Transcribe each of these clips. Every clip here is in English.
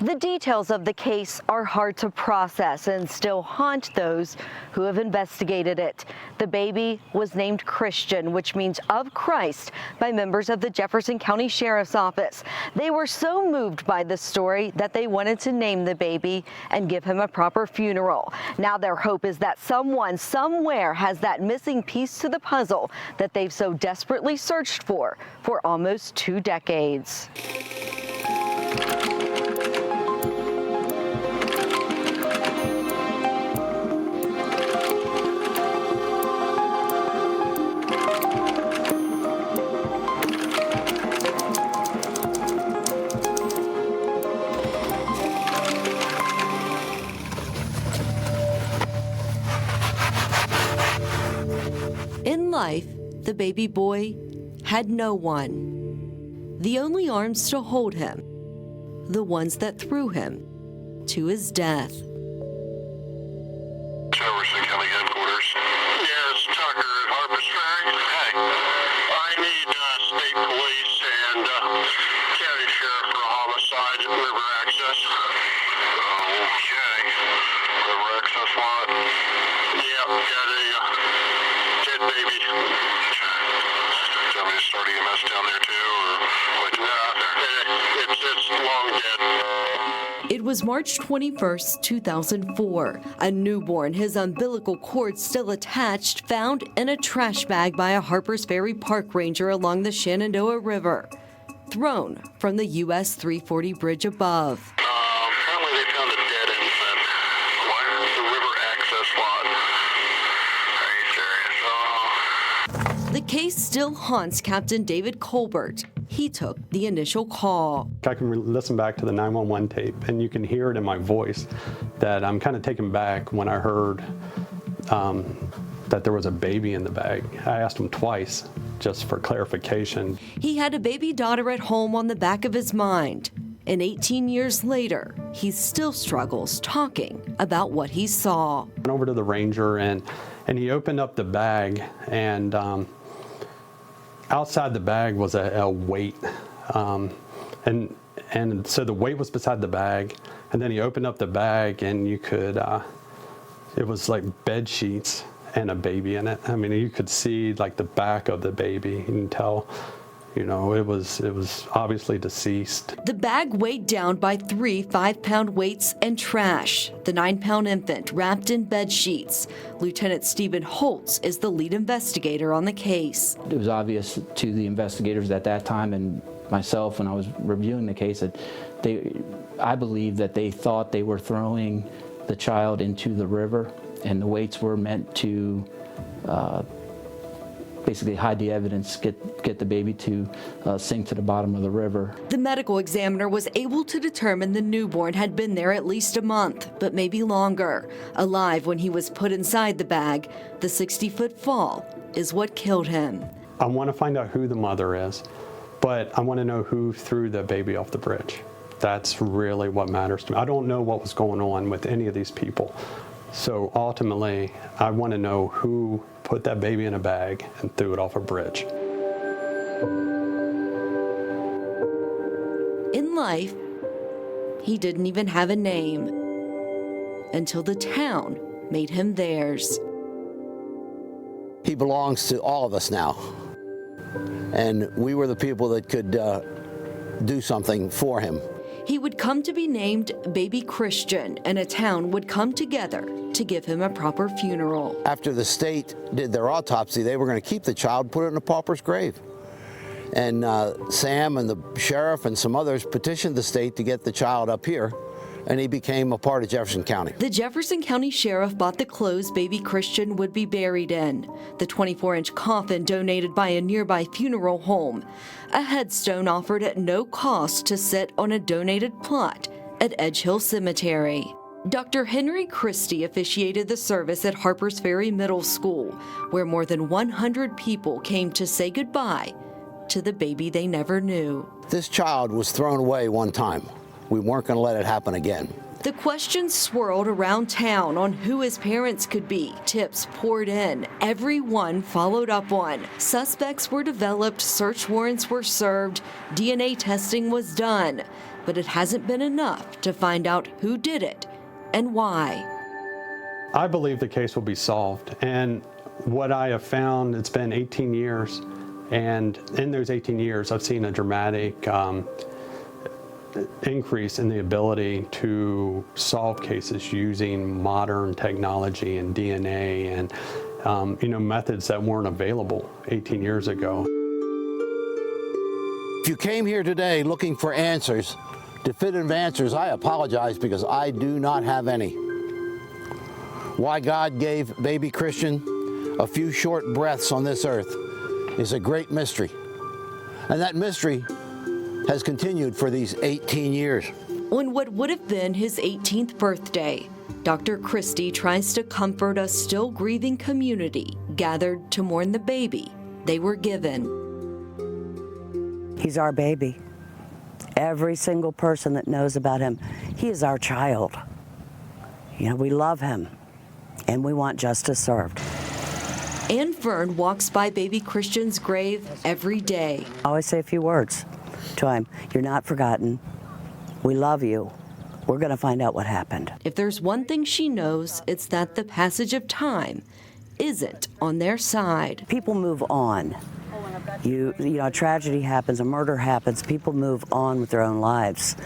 The details of the case are hard to process and still haunt those who have investigated it. The baby was named Christian, which means of Christ, by members of the Jefferson County Sheriff's Office. They were so moved by the story that they wanted to name the baby and give him a proper funeral. Now their hope is that someone somewhere has that missing piece to the puzzle that they've so desperately searched for almost 2 decades. In life, the baby boy had no one. The only arms to hold him, the ones that threw him to his death. Jefferson County Headquarters. Yes, Tucker at Harpers Ferry. Hey, I need state police and county sheriff for a homicide at river access. Okay. River access lot. Yeah, got a dead baby. Do you want me to start EMS down there too, or what? It's long dead. It was March 21st, 2004. A newborn, his umbilical cord still attached, found in a trash bag by a Harpers Ferry park ranger along the Shenandoah River, thrown from the US 340 bridge above. Apparently they found a dead infant. What? The river access lot. Are you serious? The case still haunts Captain David Colbert. He took the initial call. I can listen back to the 911 tape, and you can hear it in my voice that I'm kind of taken back when I heard that there was a baby in the bag. I asked him twice just for clarification. He had a baby daughter at home on the back of his mind. And 18 years later, he still struggles talking about what he saw. I went over to the ranger, and he opened up the bag, and outside the bag was a weight, and so the weight was beside the bag, and then he opened up the bag, and you could, it was like bed sheets and a baby in it. I mean, you could see like the back of the baby. You can tell, you know, it was obviously deceased. The bag weighed down by 3 5-pound weights and trash. The 9-pound infant wrapped in bed sheets. Lieutenant Stephen Holtz is the lead investigator on the case. It was obvious to the investigators at that time and myself when I was reviewing the case that I believe that they thought they were throwing the child into the river, and the weights were meant to basically hide the evidence, get the baby to sink to the bottom of the river. The medical examiner was able to determine the newborn had been there at least a month, but maybe longer. Alive when he was put inside the bag, the 60-foot fall is what killed him. I want to find out who the mother is, but I want to know who threw the baby off the bridge. That's really what matters to me. I don't know what was going on with any of these people. So ultimately, I want to know who put that baby in a bag and threw it off a bridge. In life, he didn't even have a name until the town made him theirs. He belongs to all of us now. And we were the people that could do something for him. He would come to be named Baby Christian, and a town would come together to give him a proper funeral. After the state did their autopsy, they were going to keep the child, put it in a pauper's grave. And Sam and the sheriff and some others petitioned the state to get the child up here, and he became a part of Jefferson County. The Jefferson County Sheriff bought the clothes Baby Christian would be buried in, the 24-inch coffin donated by a nearby funeral home, a headstone offered at no cost to sit on a donated plot at Edge Hill Cemetery. Dr. Henry Christie officiated the service at Harpers Ferry Middle School, where more than 100 people came to say goodbye to the baby they never knew. This child was thrown away one time. We weren't going to let it happen again. The questions swirled around town on who his parents could be. Tips poured in, everyone followed up on. Suspects were developed, search warrants were served, DNA testing was done. But it hasn't been enough to find out who did it and why. I believe the case will be solved. And what I have found, it's been 18 years. And in those 18 years, I've seen a dramatic increase in the ability to solve cases using modern technology and DNA and methods that weren't available 18 years ago. If you came here today looking for answers, definitive answers, I apologize because I do not have any. Why God gave baby Christian a few short breaths on this earth is a great mystery. And that mystery has continued for these 18 years. On what would have been his 18th birthday, Dr. Christie tries to comfort a still grieving community gathered to mourn the baby they were given. He's our baby. Every single person that knows about him, he is our child. We love him, and we want justice served. Ann Fern walks by baby Christian's grave every day. I always say a few words to him. You're not forgotten. We love you. We're going to find out what happened. If there's one thing she knows, it's that the passage of time isn't on their side. People move on. A tragedy happens, a murder happens, people move on with their own lives.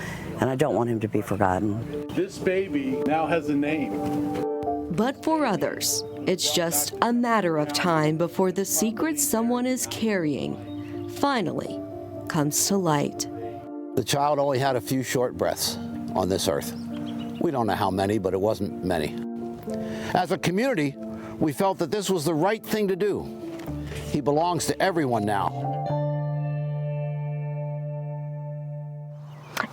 And I don't want him to be forgotten. This baby now has a name. But for others, it's just a matter of time before the secret someone is carrying finally comes to light. The child only had a few short breaths on this earth. We don't know how many, but it wasn't many. As a community, we felt that this was the right thing to do. He belongs to everyone now.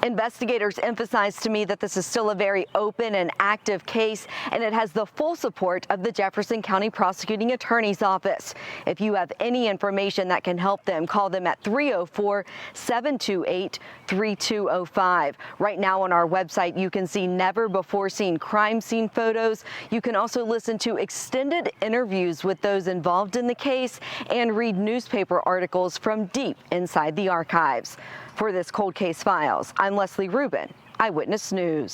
Investigators emphasized to me that this is still a very open and active case, and it has the full support of the Jefferson County Prosecuting Attorney's Office. If you have any information that can help them, call them at 304-728-3205. Right now on our website, you can see never-before-seen crime scene photos. You can also listen to extended interviews with those involved in the case and read newspaper articles from deep inside the archives. For this Cold Case Files, I'm Leslie Rubin, Eyewitness News.